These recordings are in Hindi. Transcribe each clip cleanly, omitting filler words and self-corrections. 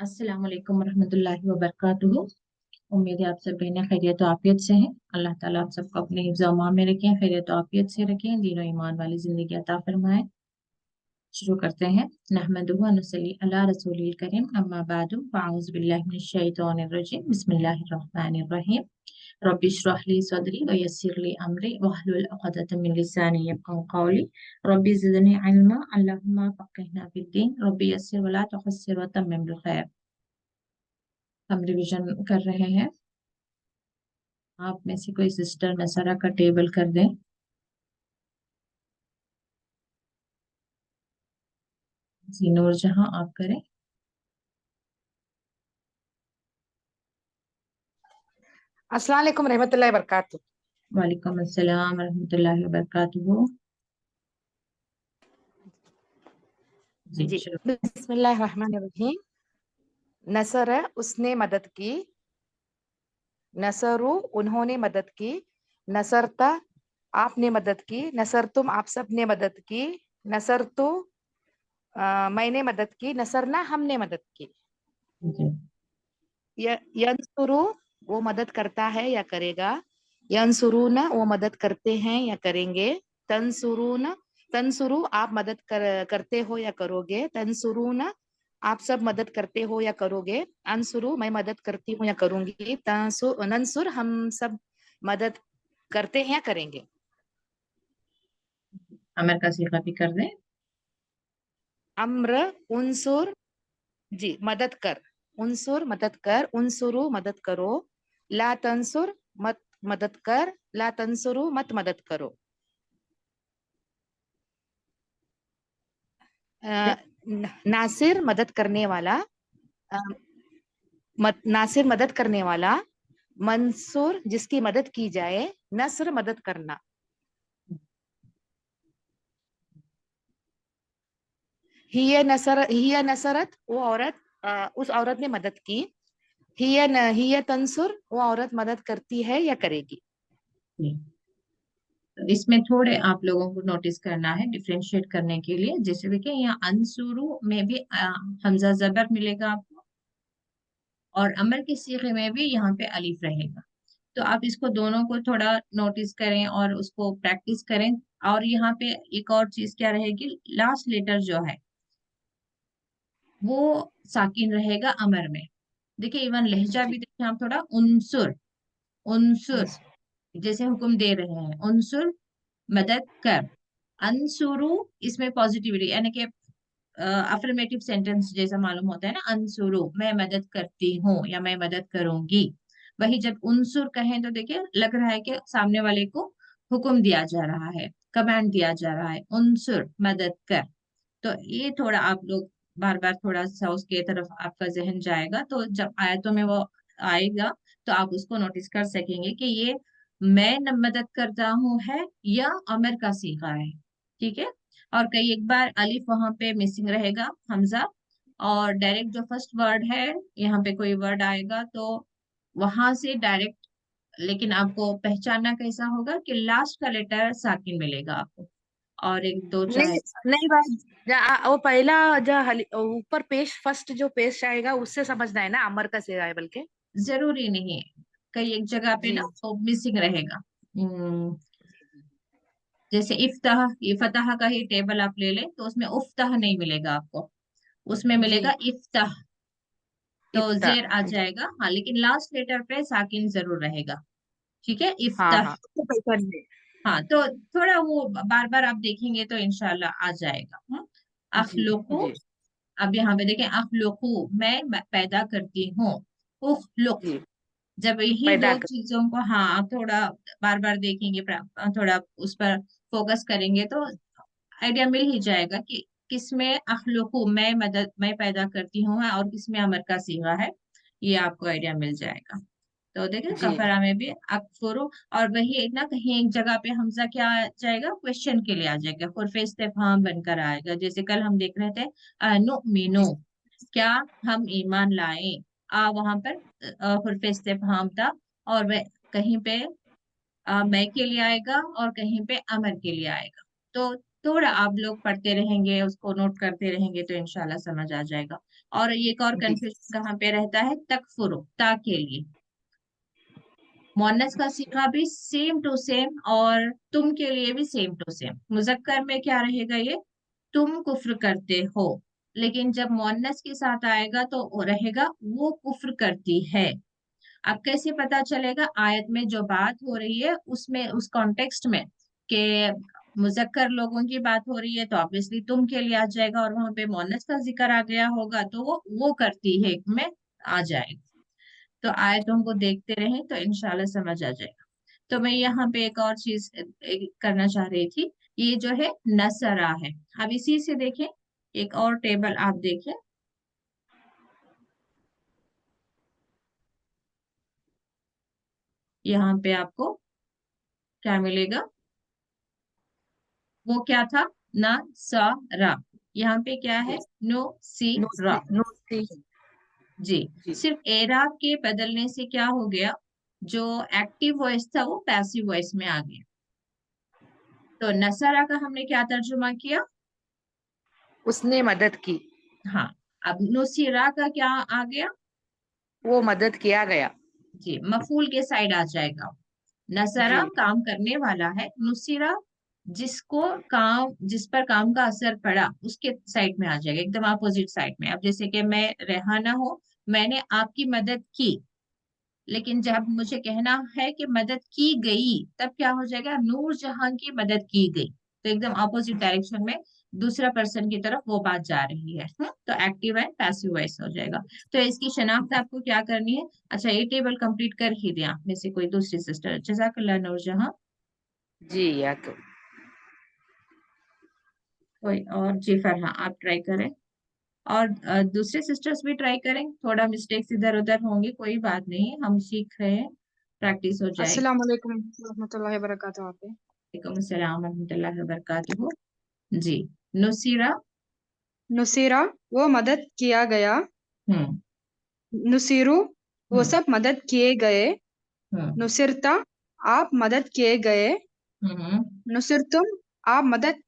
अस्सलाम वालेकुम रहमतुल्लाहि व बरकातुहू। उम्मीद है आप सब बेहद खैरियत और आफियत से हैं। अल्लाह ताला आप सबको अपने हिफ्ज़ और अमान में रखें, खैरियत और आफियत से रखें, दीन और ईमान वाली जिंदगी अता फरमाएं। शुरू करते हैं। नहमदुहु व नसल्ली अला रसूलिल करीम, अम्मा बादु, फ़अऊज़ु बिल्लाहि मिनश शैतानिर रजीम, बिस्मिल्लाहिर रहमानिर रहीम। रब्बि इश्रह ली सदरी व यस्सिर ली अमरी वहलुल उक़दतम मिन लिसानी यफ़क़हू क़ौली। रब्बि ज़िदनी इल्मा, अल्लाहुम्मा फ़क़्हिना फ़िद्दीन, रब्बि यस्सिर व ला तुअस्सिर व तम्मिम बिल खैर। हम रिवीजन कर रहे हैं। आप में से कोई सिस्टर नसरा का टेबल कर दें। जी नूर जहां आप करें। अस्सलाम वालेकुम रहमतुल्लाहि वबरकातुहू। वालेकुम अस्सलाम रहमतुल्लाहि व बरकातुहू। जी जी, शुरू। बिस्मिल्लाहिर्रहमानिर्रहीम। नसर उसने मदद की, नसरु उन्होंने मदद की, नसरता आपने मदद की, नसर तुम आप सब ने मदद की, नसर तो मैंने मदद की, नसरना हमने मदद की। जी यंसुरु वो मदद करता है या करेगा, यंसुरूना वो मदद करते हैं या करेंगे, तंसुरूना तंसुरु आप मदद करते हो या करोगे, तंसुरूना आप सब मदद करते हो या करोगे, अंसुरु मैं मदद करती हूँ या करूंगी, नंसुर हम सब मदद करते हैं या करेंगे। अमर का सीखा भी कर दें। अम्र उनसुर जी मदद कर, उनसुर मदद कर, उनसुरु मदद करो, ला तंसुर मत मदद कर, ला तंसुरु मत मदद करो। नासिर मदद करने वाला, अ, नासिर मदद करने वाला, मंसूर जिसकी मदद की जाए, नस्र मदद करना। हिय नसरत वो औरत, उस औरत ने मदद की, हिय तंसुर वो औरत मदद करती है या करेगी। जी। तो इसमें थोड़े आप लोगों को नोटिस करना है डिफ्रेंशिएट करने के लिए। जैसे देखिए यहाँ अंसुरु में भी हमजा जबर मिलेगा आपको, और अमर के सीखे में भी यहाँ पे अलिफ रहेगा। तो आप इसको दोनों को थोड़ा नोटिस करें और उसको प्रैक्टिस करें। और यहाँ पे एक और चीज क्या रहेगी, लास्ट लेटर जो है वो साकिन रहेगा अमर में। देखिए इवन लहजा जी भी देखिए आप थोड़ा उनसुर, उनसुर जैसे हुक्म दे रहे हैं, उनसुर मदद कर। अनसुरु इसमें पॉजिटिविटी यानी कि अफर्मेटिव सेंटेंस जैसा मालूम होता है ना, अनसुरु मैं मदद करती हूँ या मैं मदद करूंगी। वही जब उनसुर कहें तो देखिए लग रहा है कि सामने वाले को हुक्म दिया जा रहा है, कमांड दिया जा रहा है, उनसुर मदद कर। तो ये थोड़ा आप लोग बार बार थोड़ा सा उसके तरफ आपका जहन जाएगा, तो जब आयतों में वो आएगा तो आप उसको नोटिस कर सकेंगे कि ये मैं न मदद करता हूँ है या अमर का सीगा है। ठीक है। और कई एक बार अलिफ वहां पे मिसिंग रहेगा, हमजा, और डायरेक्ट जो फर्स्ट वर्ड है यहाँ पे कोई वर्ड आएगा तो वहां से डायरेक्ट, लेकिन आपको पहचानना कैसा होगा कि लास्ट का लेटर साकिन मिलेगा आपको। और एक दो चाहे नहीं नहीं भाई, वो पहला जो ऊपर पेश फर्स्ट जो पेश आएगा उससे समझना है ना, अमर का सेगा है बल्कि। जरूरी नहीं है, कई एक जगह पे जी ना वो मिसिंग रहेगा। जैसे इफ्ताह, ये फतह का ही टेबल आप ले लें तो उसमें उफ्ताह नहीं मिलेगा आपको, उसमें जी मिलेगा इफ्ताह। तो इफ्ता जेर आ जी जाएगा हाँ, लेकिन लास्ट लेटर पे साकिन जरूर रहेगा। ठीक है, हाँ इफ्ताह। हाँ तो पहचान में। हाँ तो थोड़ा वो बार बार आप देखेंगे तो इंशाल्लाह आ जाएगा। जी अखलुकु, जी अब यहाँ पे देखें अखलुकु मैं पैदा करती हूँ, उखलुक। जी जब यही पैदा दो कर। चीजों को हाँ आप थोड़ा बार बार देखेंगे, थोड़ा उस पर फोकस करेंगे तो आइडिया मिल ही जाएगा कि किसमें अखलुकु मैं पैदा करती हूँ है और किसमें अमर का सीगा है। ये आपको आइडिया मिल जाएगा। तो देखें जी कफरा में भी अकफुरु, और वही ना कहीं एक जगह पे हमजा क्या आ जाएगा, क्वेश्चन के लिए आ जाएगा, हुर्फ इस्तेफहाम बनकर आएगा। जैसे कल हम देख रहे थे नुमिनु, जी क्या हम ईमान लाए। वहां पर हुर्फ इस्तेफहाम था, और वह कहीं पे मैं के लिए आएगा और कहीं पे अमर के लिए आएगा। तो थोड़ा आप लोग पढ़ते रहेंगे, उसको नोट करते रहेंगे तो इंशाल्लाह समझ आ जाएगा। और एक और जी। कंफ्यूजन कहाँ पे रहता है, तकफुरो, ता के लिए मोनस का सीखा भी सेम टू सेम, और तुम के लिए भी सेम टू सेम। मुजक्कर में क्या रहेगा, ये तुम कुफ्र करते हो, लेकिन जब मोनस के साथ आएगा तो वो रहेगा वो कुफ्र करती है। अब कैसे पता चलेगा, आयत में जो बात हो रही है उसमें, उस कॉन्टेक्स्ट में कि मुजक्कर लोगों की बात हो रही है तो ऑब्वियसली तुम के लिए आ जाएगा, और वहां पे मोनस का जिक्र आ गया होगा तो वो करती है में आ जाएगा। तो आयतों को देखते रहें तो इंशाल्लाह समझ आ जाएगा। तो मैं यहाँ पे एक और चीज करना चाह रही थी, ये जो है नसरा है। अब इसी से देखें, एक और टेबल आप देखें, यहाँ पे आपको क्या मिलेगा, वो क्या था, न सा रा, यहाँ पे क्या है, नो सी रा। नो सी। जी, जी। सिर्फ एराब के बदलने से क्या हो गया, जो एक्टिव वॉइस था वो पैसिव वॉइस में आ गया। तो नसरा का हमने क्या तर्जुमा किया, उसने मदद की। हाँ। अब नुसिरा का क्या आ गया, वो मदद किया गया। जी मफूल के साइड आ जाएगा। नसरा जी। काम करने वाला है, नुसिरा जिसको काम, जिस पर काम का असर पड़ा उसके साइड में आ जाएगा, एकदम अपोजिट साइड में। अब जैसे कि मैं रेहाना हूँ, मैंने आपकी मदद की, लेकिन जब मुझे कहना है कि मदद की गई, तब क्या हो जाएगा, नूर जहां की मदद की गई, तो एकदम अपोजिट डायरेक्शन में दूसरा पर्सन की तरफ वो बात जा रही है। तो एक्टिव एंड पैसिव वॉइस हो जाएगा। तो इसकी शनाख्त आपको क्या करनी है, अच्छा ये टेबल कंप्लीट कर ही दिया आप में से कोई दूसरी सिस्टर, जजाकल्ला नूर जहां। जी या तो। कोई और, जी फरहा आप ट्राई करें, और दूसरे सिस्टर्स भी ट्राई करें, थोड़ा मिस्टेक्स इधर उधर होंगे, कोई बात नहीं, हम सीख रहे हैं, प्रैक्टिस हो जाएगी। अस्सलाम वालेकुम रहमतुल्लाहि व बरकातुहू आप पे। वालेकुम अस्सलाम वरहमतुल्लाहि वबरकातुहू। जी, नुसीरा, नुसीरा वो मदद किया गया। हम्म नुसीरू वो हम्म सब मदद किए गए। हम्म नुसिरता आप मदद किए गए। हम्म नुसिरतुम आप मदद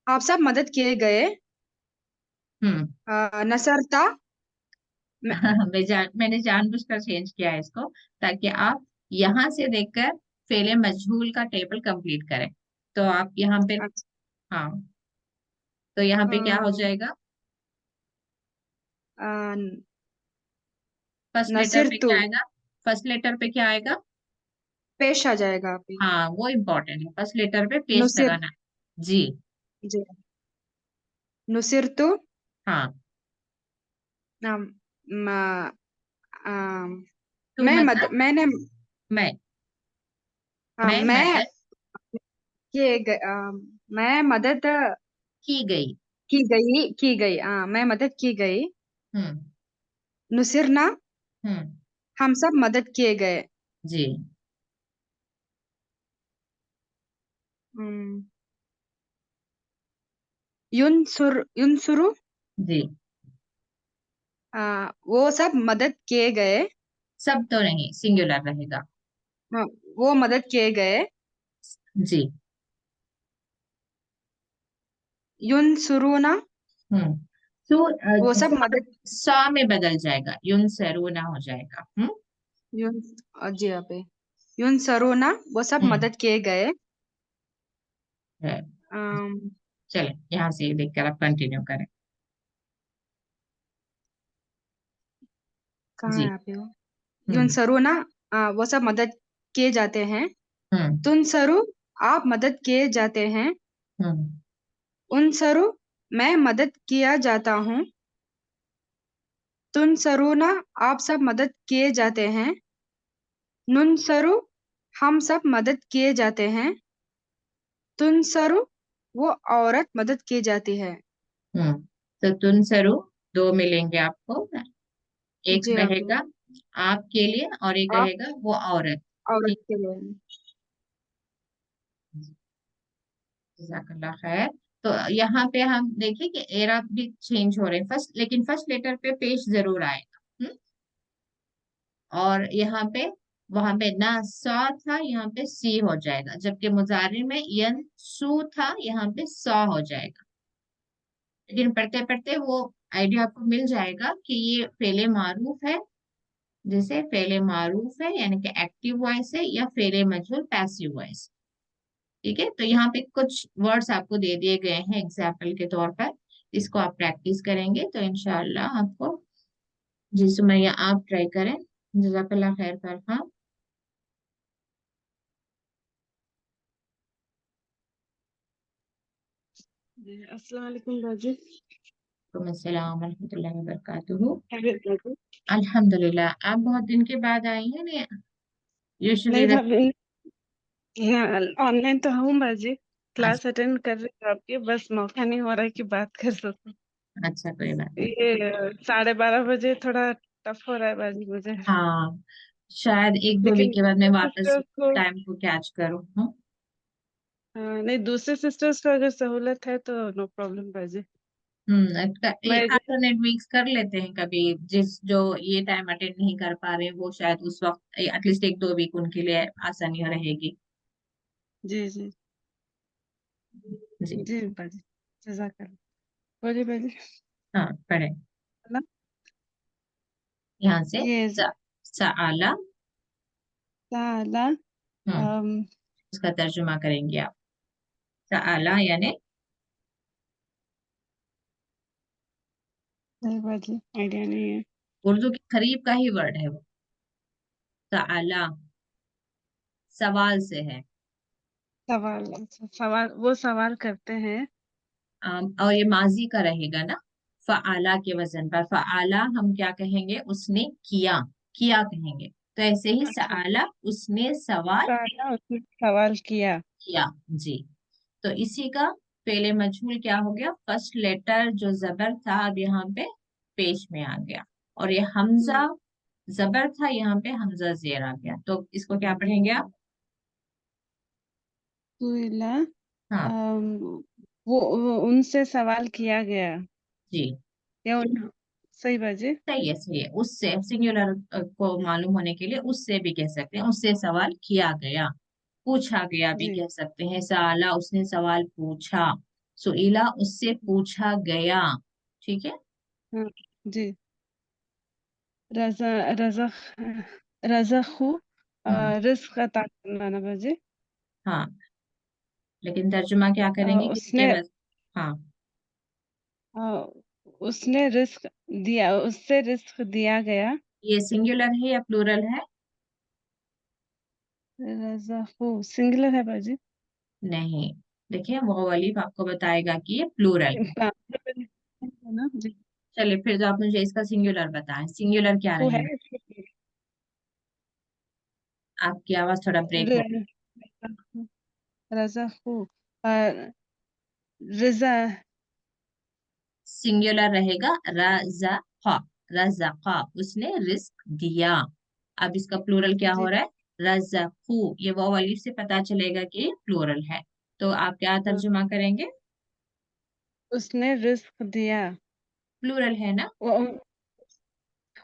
आप सब मदद किए गए। हम्म नसरता मैं- मैंने जानबूझकर चेंज किया है इसको, ताकि आप यहाँ से देखकर फेले मजहूल का टेबल कंप्लीट करें। तो आप यहाँ पे, अच्छा, हाँ, तो यहाँ पे क्या हो अ, जाएगा, अ, फर्स्ट लेटर पे नसिरतु क्या आएगा, फर्स्ट लेटर पे क्या आएगा, पेश आ जाएगा आप पे। हाँ वो इम्पोर्टेंट है, फर्स्ट लेटर पे पेश नुसिर लगाना। जी, जी नुसिरतु हाँ, अम, म- अम, तू मतलब, मैंने मैं मैं मैं मदद मैं मदद की गई। की गई मैं मदद की गई। हम्म नुसिरना हम्म हम सब मदद किए गए। जी हम्म, युनसुरु जी, वो सब मदद किए गए। सब तो नहीं, सिंगुलर रहेगा। हाँ, वो मदद किए गए। जी, युनसुरुना हम्म तो वो सब मदद सा में बदल जाएगा, युन सरूना हो जाएगा। युन जी आप युनसरुना वो सब हम्म मदद किए गए। है। अम, चले यहाँ से देखकर आप कंटिन्यू करें। कहाँ है जी, आप वो हम्म युनसरुना वो सब मदद किए जाते हैं। हम्म तुनसरु आप मदद किए जाते हैं। हम्म उनसरु मैं मदद किया जाता हूँ। तुनसरुना आप सब मदद किए जाते हैं। नुनसरु हम सब मदद किए जाते हैं। तुनसरु वो औरत मदद की जाती है। हम्म तो तुन सरू दो मिलेंगे आपको, एक जी आप रहेगा आपके लिए और एक आप रहेगा वो औरत। औरत ठीक, के लिए जज़ाकल्लाह खैर। तो यहाँ पे हम देखिए कि एराब भी चेंज हो रहे हैं फर्स्ट, लेकिन फर्स्ट लेटर पे पेश जरूर आएगा। और यहाँ पे वहां पे ना सा था, यहाँ पे सी हो जाएगा, जबकि मुजारिर में यन सू था, यहाँ पे सा हो जाएगा। लेकिन पढ़ते पढ़ते वो आइडिया आपको मिल जाएगा कि ये फेले मारूफ है, जैसे फेले मारूफ है यानी कि एक्टिव वॉइस है, या फेले मजहूल पैसिव वॉइस। ठीक है, तो यहाँ पे कुछ वर्ड्स आपको दे दिए गए हैं एग्जाम्पल के तौर पर, इसको आप प्रैक्टिस करेंगे तो इंशाल्लाह आपको। जी सुमैया आप ट्राई करें। जज़ाकल्लाह खैर फरहान। जी, अस्सलाम वालेकुम बाजी। वालेकुम अस्सलाम वरहमतुल्लाहि वबरकातुहू। खैरियत बाजी? अल्हम्दुलिल्लाह, आप बहुत दिन के बाद आई हैं ने, यूजुअली नहीं भाभी, यहाँ ऑनलाइन तो हूँ बाजी, क्लास अच्छा। अटेंड कर रही हूँ आपकी, बस मौका नहीं हो रहा है कि बात कर सकूं। अच्छा कोई बात नहीं। ये 12:30 बजे थोड़ा टफ हो रहा है बाजी मुझे, हाँ, शायद एक दो वीक लेकिन के बाद मैं दूसरे वापस सिस्टर्स को, टाइम को कैच करूँ। नहीं दूसरे सिस्टर्स को अगर सहूलत है तो नो प्रॉब्लम बाजी। मैं अल्टरनेट वीक्स कर लेते हैं कभी, जिस जो ये टाइम अटेंड नहीं कर पा रहे वो शायद उस वक्त एटलीस्ट एक दो वीक उनके लिए आसानी रहेगी। जी जी जी। जी बाजी, जजाकल्लाह। बोलिए बाजी। हाँ पढ़े, ना यहाँ से ये सआला। ताला, हम्म, अम, उसका तर्जुमा करेंगे आप। सआला यानी नहीं बाजी आइडिया नहीं है। उर्दू के करीब का ही वर्ड है वो। सआला सवाल से है। सवाल, अच्छा, सवाल, वो सवाल करते हैं। और ये माजी का रहेगा ना, फ़आला के वजन पर। फ़आला हम क्या कहेंगे, उसने किया, किया कहेंगे। तो ऐसे ही अच्छा, सआला उसने सवाल ताला उसने सवाल किया। किया। जी। तो इसी का फेले मजहूल क्या हो गया, फर्स्ट लेटर जो जबर था अब यहाँ पे पेश में आ गया, और ये हमजा जबर था, यहाँ पे हमजा जेर आ गया। तो इसको क्या पढ़ेंगे आप? सुइला, हाँ। अम, वो उनसे सवाल किया गया, जी या उन, सही बाजी। सही है, सही है। उससे सिंगुलर को मालूम होने के लिए उससे भी कह सकते हैं, उससे सवाल किया गया, पूछा गया भी जी कह सकते हैं। सवाला उसने सवाल पूछा, सुइला उससे पूछा गया। ठीक है। हाँ जी। रजा रजा रज़क़हू, हम्म। रिस्क अता करना ना बाजी। हाँ, लेकिन तर्जुमा क्या करेंगे किसके उसने, वजह? हाँ, अ, उसने रिस्क दिया, उससे रिस्क दिया गया। ये सिंगुलर है या प्लूरल है? रज़क़हू सिंगुलर है बाजी। नहीं, देखिए वो वलीफ आपको बताएगा कि ये प्लूरल है। है ना जी। चलिए फिर तो आप मुझे इसका सिंगुलर बताएं, सिंगुलर क्या वो है रहेगा? आपकी आवाज थोड़ा ब्रेक हो। रज़क़हू, रिजा, सिंगुलर रहेगा रज़क़ा, रज़क़ा उसने रिस्क दिया। अब इसका प्लूरल क्या हो जी रहा है, रज़क़ू। ये वो वलीफ से पता चलेगा कि ये प्लूरल है। तो आप क्या हाँ, तर्जुमा करेंगे? उसने रिस्क दिया, प्लूरल है ना। वो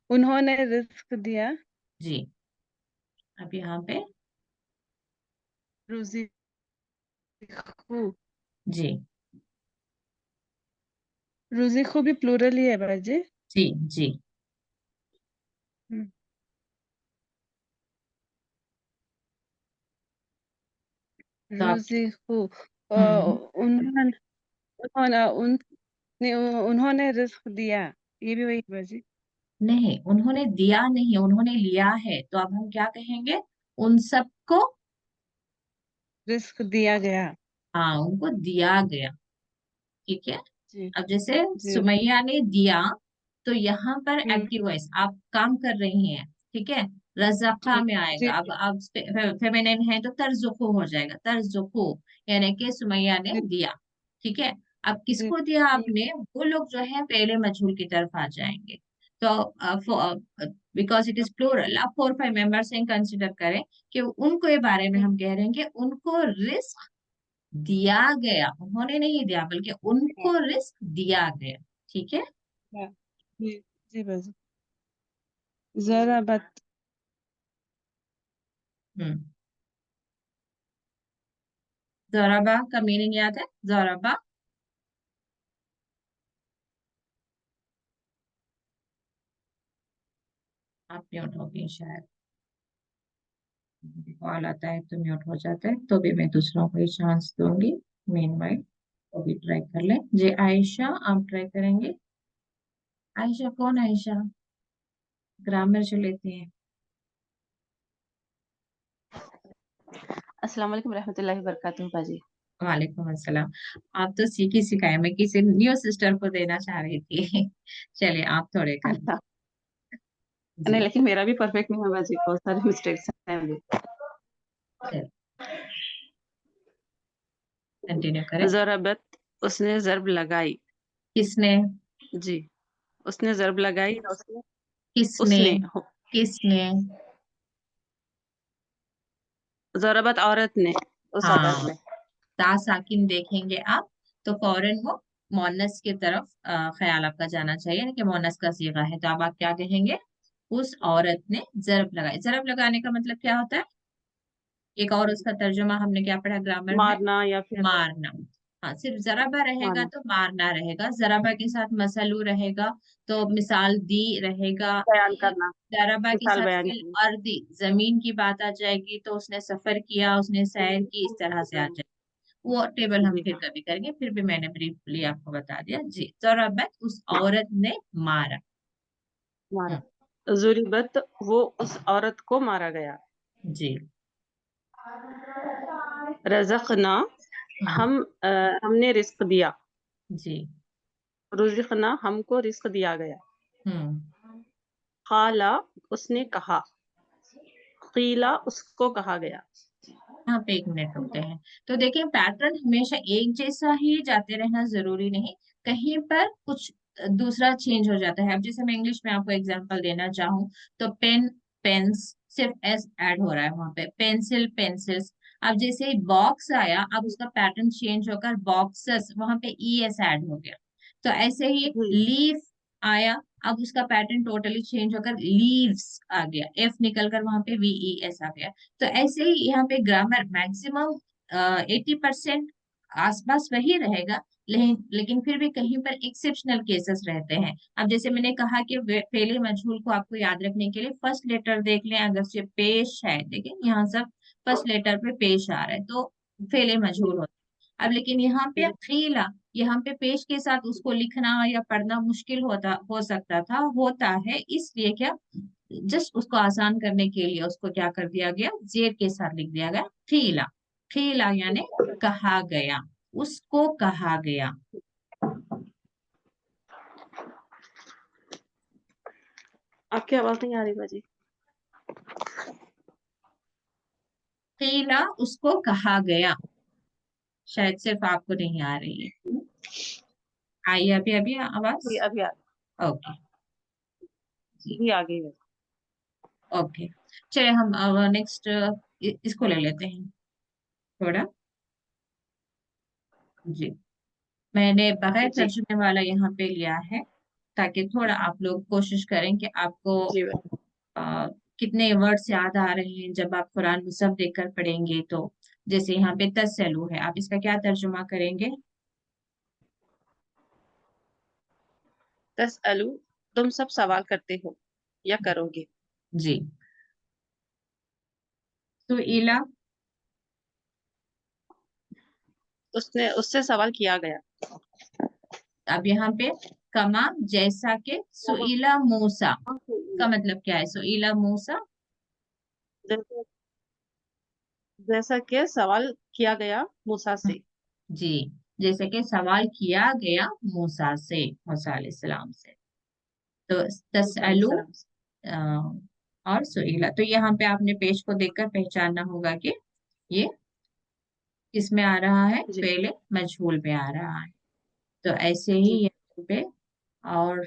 उन्होंने रिस्क दिया। जी। अब यहाँ पे रुज़िक़हू, जी रुज़िक़हू भी प्लूरल ही है बाजी। जी जी। हम्म, तो आप रुज़िक़हू, हम्म, उन्होंने, उन्होंने उन्होंने रिस्क दिया, ये भी वही है बाजी। नहीं उन्होंने दिया नहीं, उन्होंने लिया है। तो अब हम क्या कहेंगे, उन सबको, रिस्क दिया गया। हाँ उनको दिया गया। ठीक है। जी अब जैसे जी सुमैया ने दिया, तो यहाँ पर हम्म एक्टिव वॉइस आप काम कर रही हैं। ठीक है, रज़क़ा में जी आएगा। अब आप फेमिनिन है तो तर्जुकू हो जाएगा, तर्जुकू यानी कि सुमैया ने जी दिया। ठीक है। अब जी किसको दिया आपने, वो लोग जो है पहले मजहूल की तरफ आ जाएंगे। तो बिकॉज इट इज प्लूरल, आप 4 5 मेंबर्स हैं, कंसिडर करें कि उनको ये बारे में हम कह रहे हैं कि उनको रिस्क दिया गया, उन्होंने नहीं दिया बल्कि उनको रिस्क दिया गया। ठीक है। हाँ, जी जी बाजी। जरा बत ज़राबा का मीनिंग याद है? ज़राबा आप म्यूट हो गई शायद, कॉल आता है तो म्यूट हो जाता है, तो भी मैं दूसरों को ही चांस दूंगी। मीनवाइल वो भी ट्राई कर ले। जी आयशा, आप ट्राई करेंगे? आयशा कौन आयशा? ग्रामर जो लेती है। अस्सलाम वालेकुम रहमतुल्लाहि व बरकातुहू बाजी। वालेकुम अस्सलाम। आप तो सीखी सिखाई, मैं किसी न्यू सिस्टर को देना चाह रही थी। चलिए आप थोड़े कर अच्छा, नहीं जी। लेकिन मेरा भी परफेक्ट नहीं है बाजी, बहुत सारे मिस्टेक्स हैं अभी। चलिए कंटिन्यू करें। ज़रबत, उसने ज़र्ब लगाई। किसने? जी, उसने ज़र्ब लगाई या उसने किसने? उसने किसने? ज़रबत औरत ने, उस औरत हाँ, ने। ता साकिन देखेंगे आप तो फौरन वो मोनस की तरफ ख्याल आपका जाना चाहिए, यानी कि मोनस का सीगा है, तो अब आप क्या कहेंगे? उस औरत ने जरब लगाई। जरब लगाने का मतलब क्या होता है? एक और उसका तर्जुमा हमने क्या पढ़ा ग्रामर में? मारना या फिर मारना। हाँ, सिर्फ जराबा रहेगा मारना, तो मारना रहेगा, जराबा के साथ मसलू रहेगा तो मिसाल दी रहेगा। बयान करना, जराबा के मिसाल साथ बयान फिल करना। अर्दी जमीन की बात आ जाएगी तो उसने सफर किया, उसने सैर की, इस तरह से आ जाएगी। वो टेबल हम जी फिर हाँ, कभी करेंगे, फिर भी मैंने ब्रीफली आपको बता दिया जी। जराबत उस औरत ने मारा। मारा। हम्म, ज़ुरिबत, वो उस औरत को मारा गया। जी। रज़क़ना, हम्म, हमने रिस्क दिया। जी। रुज़िक़ना, हमको रिस्क दिया गया। हम्म, क़ाला, उसने कहा। क़ीला, उसको कहा गया। यहाँ पे एक मिनट रुकते हैं। तो देखिए पैटर्न हमेशा एक जैसा ही जाते रहना जरूरी नहीं, कहीं पर कुछ दूसरा चेंज हो जाता है। अब जैसे मैं इंग्लिश में आपको एग्जांपल देना चाहूँ तो पेन, पेन्स, सिर्फ एस ऐड हो रहा है वहां पे, पेंसिल, पेंसिल्स। अब जैसे ही बॉक्स आया, अब उसका पैटर्न चेंज होकर बॉक्सेस, वहां पे ई एस ऐड हो गया। तो ऐसे ही जी, लीफ आया, अब उसका पैटर्न टोटली चेंज होकर लीव्स आ गया, एफ निकलकर वहां पे वीई एस आ गया। तो ऐसे ही यहाँ पे ग्रामर मैक्सिमम 80% आसपास वही रहेगा, लेकिन फिर भी कहीं पर एक्सेप्शनल केसेस रहते हैं। अब जैसे मैंने कहा कि फेले मजहूल को आपको याद रखने के लिए फर्स्ट लेटर देख लें, अगर से पेश है, देखिए यहाँ सब फर्स्ट लेटर पे पेश आ रहा है तो फेले मजहूल होता है। अब लेकिन यहाँ पे जी, खीला, यहाँ पे पेश के साथ उसको लिखना या पढ़ना मुश्किल हो सकता था, होता है, इसलिए क्या, जस्ट उसको आसान करने के लिए उसको क्या कर दिया गया, जेर के साथ लिख दिया गया खीला। खीला यानी कहा गया, उसको कहा गया। आपकी आवाज नहीं आ रही बाजी। खीला उसको कहा गया, शायद सिर्फ आपको नहीं आ रही है। आई अभी अभी आवाज? जी, अभी आ ओके जी। जी, आ गई है। ओके, चलिए हम नेक्स्ट इसको ले लेते हैं थोड़ा। जी, मैंने बगैर जी, तर्जुमे वाला यहाँ पे लिया है ताकि थोड़ा आप लोग कोशिश करें कि आपको जी, अ, कितने वर्ड्स याद आ रहे हैं जब आप कुरान मुसहफ देखकर पढ़ेंगे। तो जैसे यहाँ पे तसल्लु है, आप इसका क्या तर्जुमा करेंगे? तसअलु, तुम सब सवाल करते हो या करोगे। जी। तो इला, उससे सवाल किया गया। अब यहाँ पे कमा जैसा के सुइला मूसा का मतलब क्या है? सुइला मूसा, जैसे जैसा कि सवाल किया गया मूसा से। जी, जैसे कि सवाल किया गया मूसा से, मूसा अलैहिस्सलाम से। तो मूसा तसअलु अलैहिस्सलाम से। अ, और सुइला, तो यहाँ पे आपने पेज को देखकर पहचानना होगा कि ये किसमें आ रहा है, जी, पहले मजहूल में आ रहा है। तो ऐसे ही जी। यहाँ पे और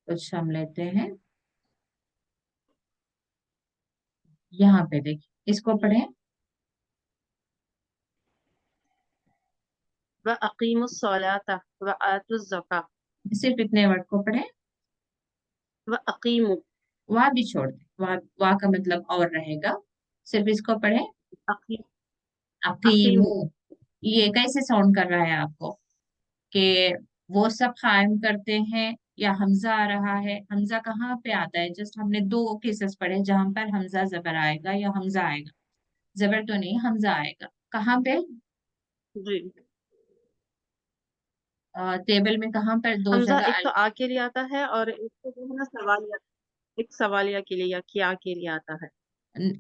कुछ हम लेते हैं। यहाँ पे देखिए, इसको पढ़ें। व अकीमुस सलाता व आतुज ज़का। सिर्फ इतने वर्ड को पढ़ें, व अकीमु, वह भी छोड़ दें, वह का मतलब और रहेगा। सिर्फ इसको पढ़े, अकीम अकीमू। अकीमू ये कैसे साउंड कर रहा है आपको कि वो सब कायम करते हैं, या हमजा आ रहा है? हमजा कहाँ पे आता है? जस्ट हमने दो केसेस पढ़े जहां पर हमजा जबर आएगा या हमजा आएगा, जबर तो नहीं हमजा आएगा। कहाँ पे? जी। टेबल में कहाँ पर दो हमजा जगह? एक तो आ के लिए आता है और एक तो जो है ना सवालिया, एक सवालिया के लिए या क्या के लिए आता है।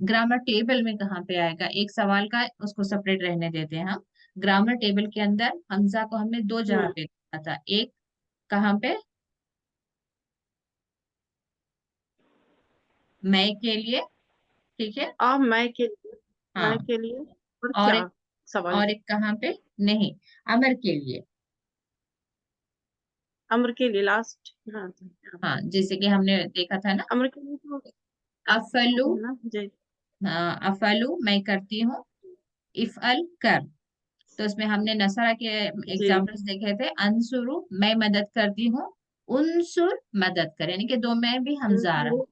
ग्रामर टेबल में कहाँ पे आएगा? एक सवाल का, उसको सेपरेट रहने देते हैं हम। ग्रामर टेबल के अंदर हमजा को हमने दो जगह हम्म। पे देखा था। एक कहाँ पे? मैं के लिए, ठीक है। मैं हाँ। के लिए और और क्या एक, सवाल, और एक कहाँ पे? नहीं, अमर के लिए। अम्र के लिए लास्ट। हाँ हाँ। हाँ, जैसे कि हमने देखा था ना, अम्र के लिए तो अफलू। है ना जी। अफलू मैं करती हूँ, इफअल कर। तो इसमें हमने नसरा के जी। एग्जाम्पल्स देखे थे। अंसुरु मैं मदद करती हूँ, उनसुर मदद कर, यानी कि दो में भी हमजा आ रहा।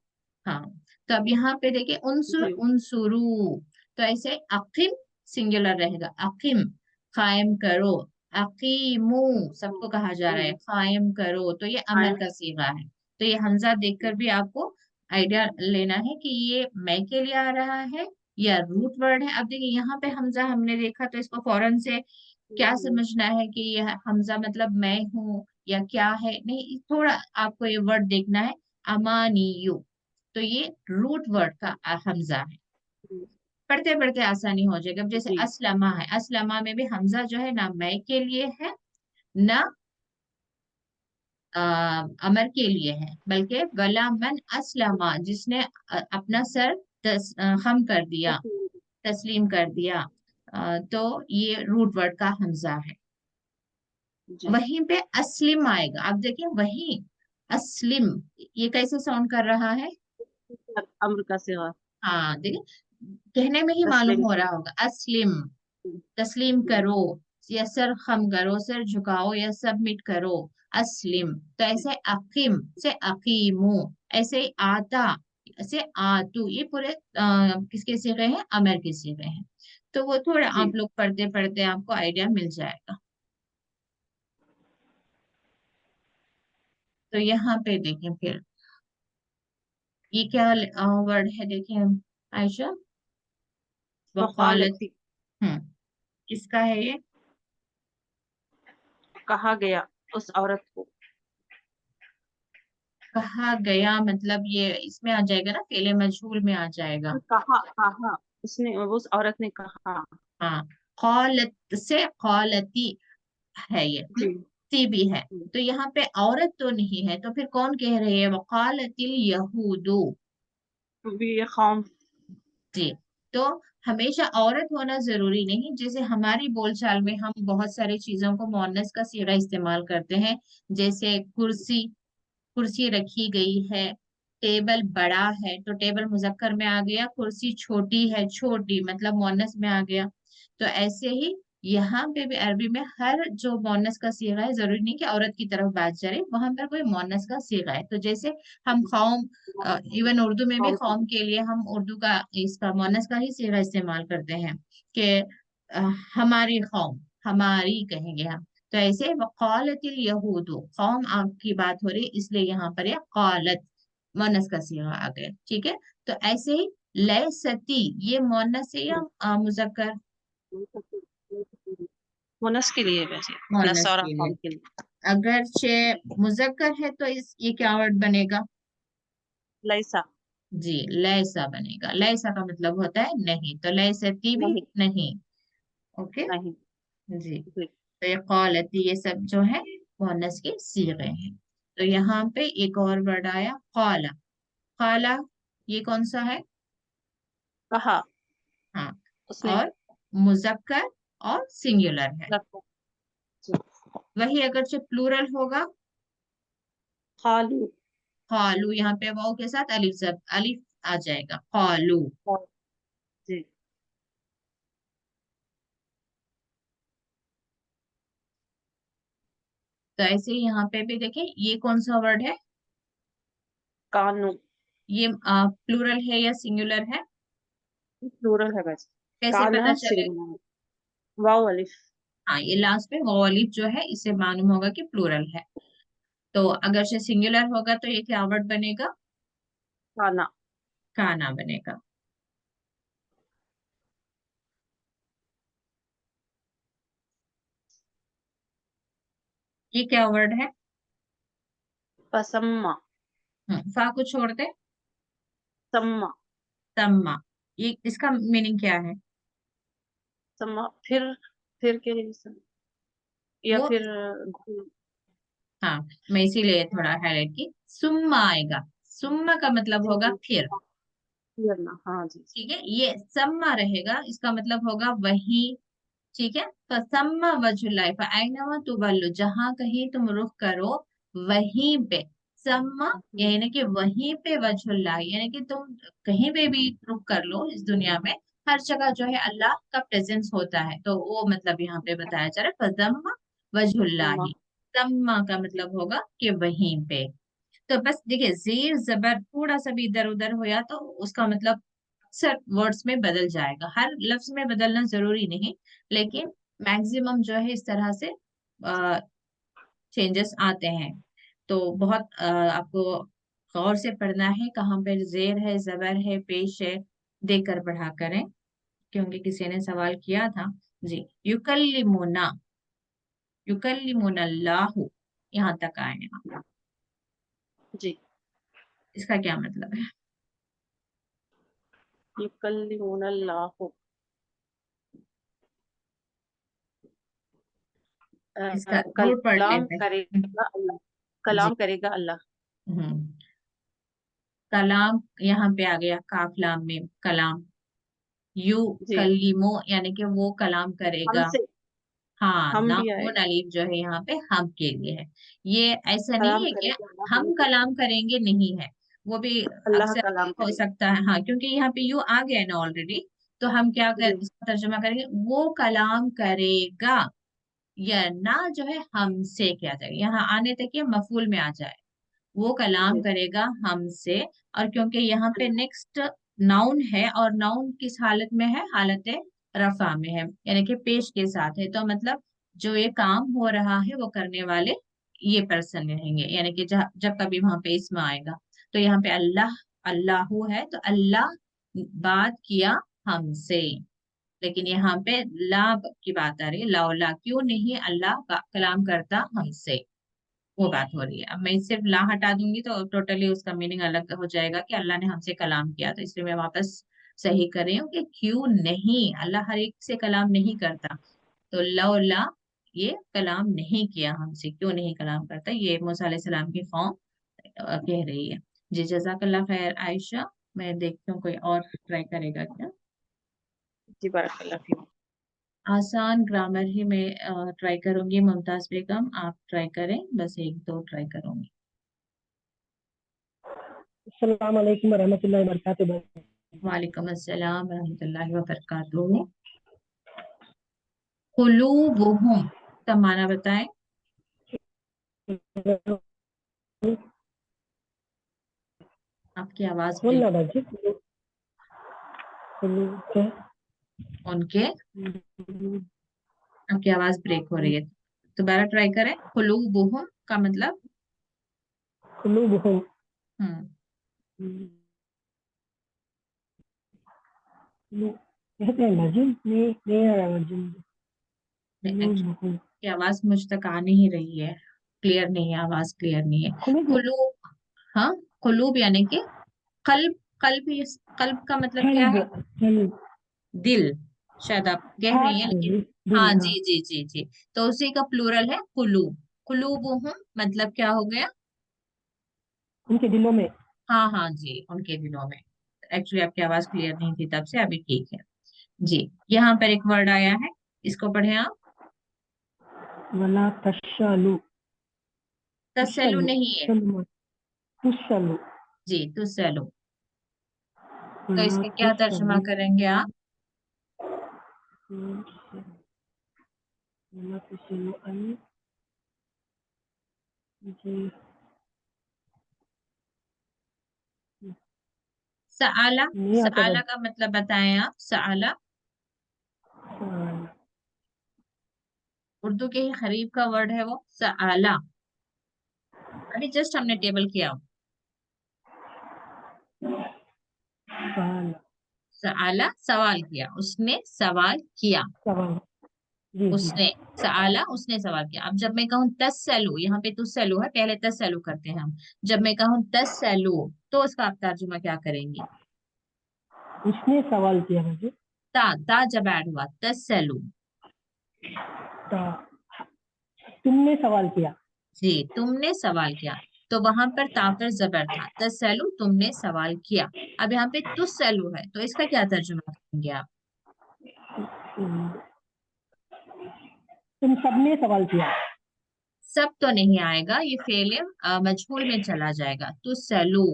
हाँ, तो अब यहाँ पे देखिए उनसुर जी। उनसुरु। तो ऐसे अकीम सिंगुलर रहेगा, अकीम कायम करो, अकीमू सबको कहा जा रहा है कायम करो, तो ये अमर का सीगा है। तो ये हमजा देखकर भी आपको आइडिया लेना है कि ये मैं के लिए आ रहा है या रूट वर्ड है। अब देखिए यहाँ पे हमजा हमने देखा, तो इसको फौरन से क्या समझना है कि यह हमजा मतलब मैं हूँ या क्या है? नहीं, थोड़ा आपको ये वर्ड देखना है, अमानियु। तो ये रूट वर्ड का हमजा है। पढ़ते पढ़ते आसानी हो जाएगा। अब जैसे जी। असलमा है, असलमा में भी हमजा जो है ना मैं के लिए है, ना अमर के लिए है, बल्कि वला मन असलमा जिसने अपना सर खम कर दिया, तस्लीम कर दिया। तो ये रूट वर्ड का हमजा है। जी। वहीं पे अस्लिम आएगा। आप देखिए वहीं अस्लिम, ये कैसे साउंड कर रहा है? अम्र का सिगा हाँ देखिए, कहने में ही मालूम तस्लीम। हो रहा होगा, अस्लिम तस्लीम करो, या सर खम करो, सर झुकाओ या सबमिट करो, अस्लिम। तो ऐसे अकीम से अकीमू, ऐसे आता से आतू, ये पूरे किसके सीखे हैं? अमर के सीखे हैं। तो वो थोड़ा जी। आप लोग पढ़ते पढ़ते आपको आइडिया मिल जाएगा। तो यहाँ पे देखें फिर, ये क्या वर्ड है? देखिए आयशा, वकालत। वकालती हम्म, किसका है ये? कहा गया उस औरत को। कहा गया मतलब ये इसमें आ जाएगा ना, फेले मजहूल में आ जाएगा। कहा कहा उसने, उस औरत ने कहा। हाँ, कौलत से कौलती है ये, जी। ती भी है। तो यहाँ पे औरत तो नहीं है, तो फिर कौन कह रही है? वकालतिल यहूदू। भी कौम। जी। तो हमेशा औरत होना जरूरी नहीं। जैसे हमारी बोलचाल में हम बहुत सारी चीजों को मुअन्नस का सीगा इस्तेमाल करते हैं, जैसे कुर्सी, कुर्सी रखी गई है। टेबल बड़ा है तो टेबल मुजक्कर में आ गया, कुर्सी छोटी है, छोटी मतलब मुअन्नस में आ गया। तो ऐसे ही यहाँ पे भी अरबी में हर जो मुअन्नस का सीगा है, जरूरी नहीं कि औरत की तरफ बात जा रही, वहां पर कोई मुअन्नस का सीगा है। तो जैसे हम कौम, इवन उर्दू में भी कौम के लिए हम उर्दू का इसका मुअन्नस का ही सीगा इस्तेमाल करते हैं कि अ, हमारी कौम, हमारी कहेंगे हम। तो ऐसे वकालतिल यहूदु, कौम आपकी बात हो रही, इसलिए यहाँ पर यह कालत मोनस का सीगा आ गया। ठीक है। तो ऐसे ही लैसती, ये मोनस है या मुजक्कर? मुनस के लिए वैसे, मोनस नसौरा के लिए। कौम के लिए। अगर चे मुजक्कर है तो इस ये क्या वर्ड बनेगा? लैसा। जी, लैसा बनेगा। लैसा का मतलब होता है नहीं, तो लैसती भी नहीं। नहीं। ओके। नहीं। जी। जी। तो ये कौलती, ये सब जो है मोनस के सीगे हैं। तो यहाँ पे एक और वर्ड आया कौला। काला, ये कौन सा है? कहा हाँ, उसने। और मुजक्कर और सिंगुलर है। रखा। जी। वही अगर से प्लूरल होगा, खालू। कालू, यहाँ पे वाव के साथ अलिफ जब अलिफ आ जाएगा, कालू। जी। तो ऐसे ही यहाँ पे भी देखें, ये कौन सा वर्ड है? कानू। ये प्लूरल है या सिंगुलर है? प्लूरल है वैसे। कैसे पता काना चले? सिरिना, वाव अलिफ। हाँ, ये लास्ट में वो ऑलिव जो है, इससे मालूम होगा कि प्लूरल है। तो अगर से सिंगुलर होगा तो ये क्या वर्ड बनेगा? काना। काना बनेगा। ये क्या वर्ड है? पसम्मा। फा को छोड़ दे। सम्मा। तम्मा। ये इसका मीनिंग क्या है? सम्मा फिर के लिए या वो, फिर हाँ, मैं इसीलिए थोड़ा हाईलाइट की, सुम्मा आएगा। सुम्मा का मतलब जी होगा जी, फिर। फिर ना, हाँ जी जी। ठीक है, ये सम्मा रहेगा, इसका मतलब होगा वही। ठीक है, फसम्मा वजुल्लाह फअयनमा तुवल्लु, जहां कहीं तुम रुख करो वहीं पे। सम्मा यानी कि वहीं पे, वजुल्लाह यानी कि तुम कहीं पे भी रुख कर लो इस दुनिया में, हर जगह जो है अल्लाह का प्रेजेंस होता है। तो वो मतलब यहाँ पे बताया जा रहा है, फसम्मा सम्मा। वजुल्लाही। सम्मा का मतलब होगा कि वहीं पे। तो बस देखिए, जेर जबर थोड़ा सा भी इधर उधर होया तो उसका मतलब अक्सर वर्ड्स में बदल जाएगा। हर लफ्ज में बदलना जरूरी नहीं, लेकिन मैक्सिमम जो है इस तरह से चेंजेस आते हैं। तो बहुत आपको गौर से पढ़ना है, कहाँ पे जेर है, जबर है, पेश है, देखकर पढ़ा करें, क्योंकि किसी ने सवाल किया था। जी, युकल्लिमुना, युकल्लिमुना अल्लाहु, यहाँ तक आए हैं आप। जी। इसका क्या मतलब है? युकल्लिमुना अल्लाहु, इसका रूट पढ़ कलाम लेते हैं। करेगा अल्लाह। जी। कलाम करेगा अल्लाह। हम्म। कलाम यहाँ पे आ गया, काफ लाम में कलाम। यू जी। कलीमो यानी कि वो कलाम करेगा। हमसे। हाँ, हम ना भी नून आएगा। अलीफ जो है यहाँ पे हम के लिए है। ये ऐसा नहीं कलाम है कि करेगा अल्लाह हम हमसे। कलाम करेंगे, नहीं है। वो भी अल्लाह अक्सर कलाम हो करेगा। सकता है, हाँ, क्योंकि यहाँ पे यू आ गया है ना ऑलरेडी। तो हम क्या कर, जी इसका तर्जुमा करेंगे, वो कलाम करेगा। या ना जो है हमसे किया जाएगा, यहाँ आने तक ये मफूल में आ जाए, वो कलाम जी। करेगा हमसे। और क्योंकि यहाँ पे नेक्स्ट नाउन है, और नाउन किस हालत में है, हालत रफा में है, यानी कि पेश के साथ है, तो मतलब जो ये काम हो रहा है वो करने वाले ये पर्सन रहेंगे, यानी कि जब जब कभी वहां पे इसमें आएगा। तो यहाँ पे अल्लाह, अल्लाहू है, तो अल्लाह बात किया हमसे। लेकिन यहाँ पे ला की बात आ रही है, लाउला क्यों नहीं अल्लाह कलाम करता हमसे, वो बात हो रही है। अब मैं सिर्फ ला हटा दूंगी तो टोटली उसका मीनिंग अलग हो जाएगा कि अल्लाह ने हमसे कलाम किया, तो इसलिए मैं वापस सही कर रही हूँ कि क्यों नहीं, अल्लाह हर एक से कलाम नहीं करता। तो लौला, ये कलाम नहीं किया हमसे, क्यों नहीं कलाम करता, ये मूसा अलैहिस्सलाम की कौम कह रही है। जी, जज़ाकल्लाह खैर आयशा। मैं देखती हूँ कोई और ट्राई करेगा क्या। जी, बारकाल्लाह फीक। आसान ग्रामर ही मैं ट्राई करूंगी। मुमताज बेगम, आप ट्राई करें, बस एक दो ट्राई करूंगी। अस्सलाम वालेकुम वरहमतुल्लाहि वबरकातुहू। वालेकुम अस्सलाम रहमतुल्लाहि व बरकातुहू। कुलूबुहुम का माना बताएं। आपकी आवाज ब्रेक, बोलना बाजी क्या? उनके, आपकी आवाज ब्रेक हो रही है, दोबारा ट्राई करें। कुलूबुहुम का मतलब, कुलूबुहुम हम्म, कहते हैं बाजी, नहीं आ रहा बाजी। कुलूबुहुम की आवाज मुझ तक आ नहीं रही है, क्लियर नहीं है, आवाज क्लियर नहीं है। कुलूब कुलूब, हाँ, कुलूब यानी कि कल्ब। कल्ब, कल्ब का मतलब क्या कल्ब है? कल्ब दिल। शायद आप कह रही हैं, हार्ट लेकिन दिल, हाँ, हाँ। जी जी जी जी। तो उसी का प्लूरल है कुलूब। कुलूबुहुम मतलब क्या हो गया? उनके दिलों में। हाँ हाँ जी, उनके दिलों में। एक्चुअली आपकी आवाज क्लियर नहीं थी तब से, अभी ठीक है। जी, यहाँ पर एक वर्ड आया है, इसको पढ़े आप। वला तशलु तसलु तुशलु नहीं है। तुशलु जी, तुसलु। तो वला इसका क्या तर्जुमा तुशलु करेंगे आप? वला तुशलु अन जी सआला, नहीं आता सआला बस। का मतलब बताएं आप। सआला उर्दू के ही करीब का वर्ड है वो, सआला। अभी जस्ट हमने टेबल किया। सवाल सआला सवाल किया, उसने सवाल किया। सवाल। जी जी। उसने सआला, उसने सवाल किया। अब जब मैं कहूँ तस्सलु, यहाँ पे तुस्सलु है, पहले तस्सलु करते हैं हम। जब मैं कहूँ तस्सलु तो उसका आप तर्जुमा क्या करेंगी? उसने सवाल किया मुझे। ता जब ऐड हुआ, तस्सलु। तुमने सवाल किया। जी, तुमने सवाल किया, तो वहां पर ता पर जबर था। तस्सलु, तुमने सवाल किया। अब यहाँ पे तुस्सलु है, तो इसका क्या तर्जुमा करेंगे आप? तुम सबने सवाल किया। सब तो नहीं आएगा, ये फेल मजहूल में चला जाएगा। तुस्सलु,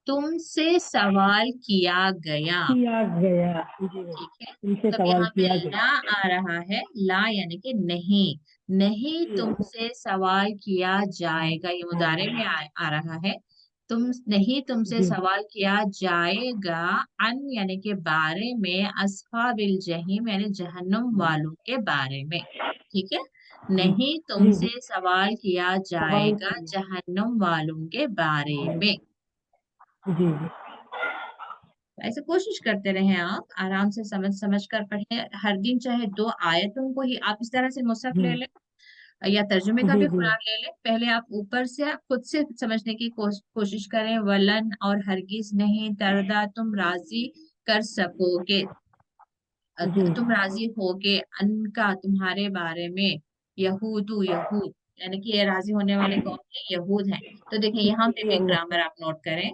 तुमसे सवाल किया गया। किया गया। जी। ठीक है, तुमसे तो अब सवाल यहाँ पे किया ला गया। आ रहा है, ला यानी कि नहीं। नहीं तुमसे सवाल किया जाएगा, ये मुदारे में आ रहा है। तुम नहीं, तुमसे जी सवाल किया जाएगा। अन यानी के बारे में, अस्हाबिल जहीम यानी जहन्नुम वालों के बारे में। ठीक है, जी नहीं जी जी। तुमसे सवाल किया सवाल जाएगा किया। जहन्नुम वालों के बारे में। जी जी। ऐसे कोशिश करते रहें, आप आराम से समझ समझ कर पढ़ें हर दिन। चाहे 2 आयतों को ही आप इस तरह से मुसहफ ले लें या तर्जुमे का जी भी जी। कुरान ले लें। पहले आप ऊपर से आप खुद से समझने की कोशिश करें। वलन और हरगिज नहीं, तरदा तुम राजी कर सकोगे, जी तुम राजी होगे, अनका तुम्हारे बारे में, यहूदू यहूद यानी कि ये राजी होने वाले कौन है? यहूद हैं। तो देखिए यहाँ पे भी जी। ग्रामर आप नोट करें।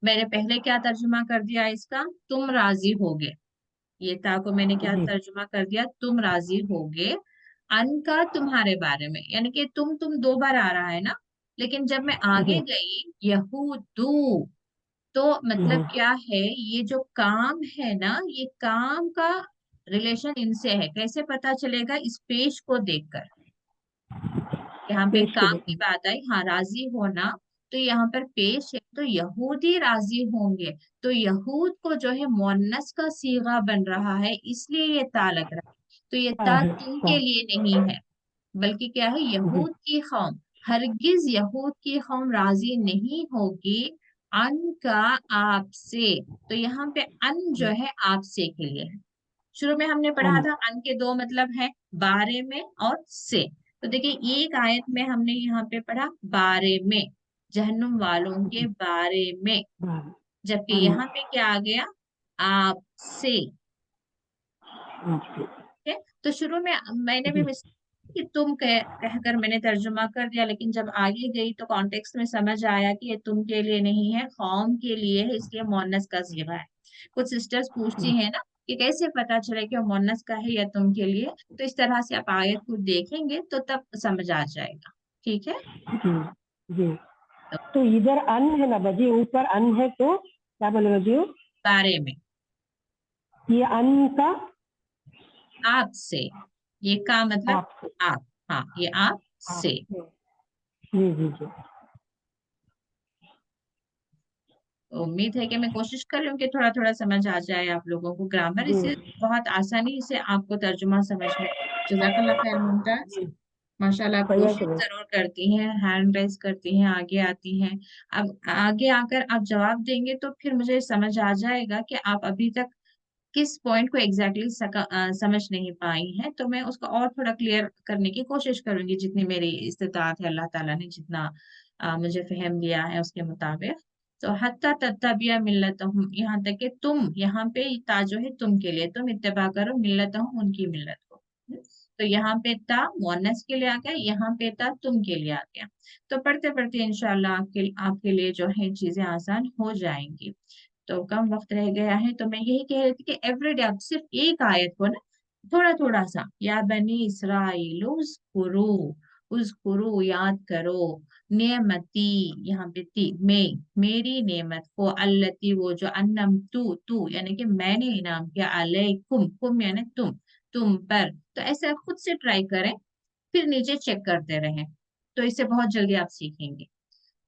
मैंने पहले क्या तर्जुमा कर दिया इसका? तुम राजी होगे। ये ता को मैंने क्या जी तर्जुमा कर दिया? तुम राजी होगे। अन का तुम्हारे बारे में, यानी कि तुम 2 बार आ रहा है ना, लेकिन जब मैं आगे जी। गई यहूदू, तो मतलब क्या है? ये जो काम है ना, ये काम का रिलेशन इनसे है। कैसे पता चलेगा? इस पेश को देखकर। यहाँ पे पेश को काम की देखो। बात आई, हाँ राजी होना, तो यहाँ पर पेश है, तो यहूदी राजी होंगे। तो यहूद को जो है मोन्नस का सीगा बन रहा है, इसलिए ये ता लग रहा है। तो ये ता तुम के लिए नहीं है, बल्कि क्या है? जी यहूद की कौम, हरगिज यहूद की कौम राजी नहीं होगी अन का, आपसे। तो यहाँ पे अन जो है आपसे के लिए है। शुरू में हमने पढ़ा हम। था अन के 2 मतलब है, बारे में और से। तो देखिए एक आयत में हमने यहाँ पे पढ़ा बारे में, जहन्नुम वालों के बारे में, जबकि हम। यहाँ पे क्या आ गया? आपसे। आपसे। ठीक है, तो शुरू में मैंने भी जी कि तुम कहकर मैंने तर्जुमा कर दिया, लेकिन जब आगे गई तो कॉन्टेक्स्ट में समझ आया कि ये तुम के लिए नहीं है, कौम के लिए है, इसलिए मोन्नस का सीगा है। कुछ सिस्टर्स पूछती हैं ना कि कैसे पता चले कि वो मोन्नस का है या तुम के लिए। तो इस तरह से आप आयत को देखेंगे तो तब समझ आ जाएगा। ठीक है, जी जी। तो तो इधर अन है ना बजी, ऊपर अन है तो क्या बोले बजी? बारे में ये अन का आपसे, ये का मतलब आपसे। आप, हाँ ये आप से। आपसे। जी जी जी। तो उम्मीद है कि मैं कोशिश कर रही हूँ कि थोड़ा थोड़ा समझ आ जाए आप लोगों को। ग्रामर जी इसे बहुत आसानी से आपको तर्जुमा समझ में। जज़ाकल्लाह खैर मुमताज, जी। माशाल्लाह आप बढ़िया कोशिश चलो। जरूर करती हैं, हैंड रेस करती हैं, आगे आती हैं। अब आगे आकर आप जवाब देंगे तो फिर मुझे समझ आ जाएगा कि आप अभी तक किस पॉइंट को समझ नहीं पाई हैं। तो मैं उसको और थोड़ा क्लियर करने की कोशिश करूंगी, जितनी मेरी इस्तिताअत है, अल्लाह ताला ने जितना मुझे फहम दिया है उसके मुताबिक। तो हत्ता तत्तबिया मिल्लतहुम, यहाँ तक कि तुम, यहाँ पे ता जो है तुम के लिए, तुम इत्तिबा करो मिल्लतहुम, उनकी मिल्लत को। तो यहाँ पे ता मोनस के लिए आ गया, यहाँ पे ता तुम के लिए आ गया। तो पढ़ते पढ़ते इंशाल्लाह आपके लिए जो है चीजें आसान हो जाएंगी। तो कम वक्त रह गया है, तो मैं यही कह रही थी कि एवरीडे आप सिर्फ एक आयत को ना थोड़ा थोड़ा सा, या बनी इसराइल उज़कुरू, उज़कुरू याद करो, नेमती, यहाँ पे ती में, मेरी नेमत को, अल्लती वो जो, अन्नम तू यानी कि मैंने इनाम किया, अलैकुम, कुम यानी तुम पर। तो ऐसे आप खुद से ट्राई करें, फिर नीचे चेक करते रहें, तो इससे बहुत जल्दी आप सीखेंगे।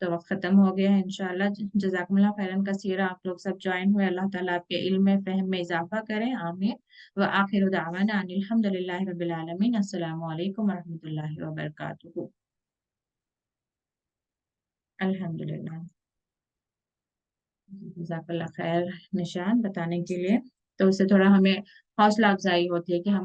तो वक्त ख़त्म हो गया है इंशाल्लाह। जज़ाकुमुल्लाह खैरन कसीरा, आप लोग सब ज्वाइन हुए। अल्लाह ताला आपके इल्म में, फ़हम में इजाफा करें, आमीन। व आखिर दावाना अनिल हम्दुलिल्लाहि रब्बिल आलमीन। अस्सलामु अलैकुम व रहमतुल्लाहि व बरकातुहू। अल्हम्दुलिल्लाह। जज़ाकल्लाह खैर निशान बताने के लिए। तो उससे थोड़ा हमें हौसला अफजाई होती है कि हम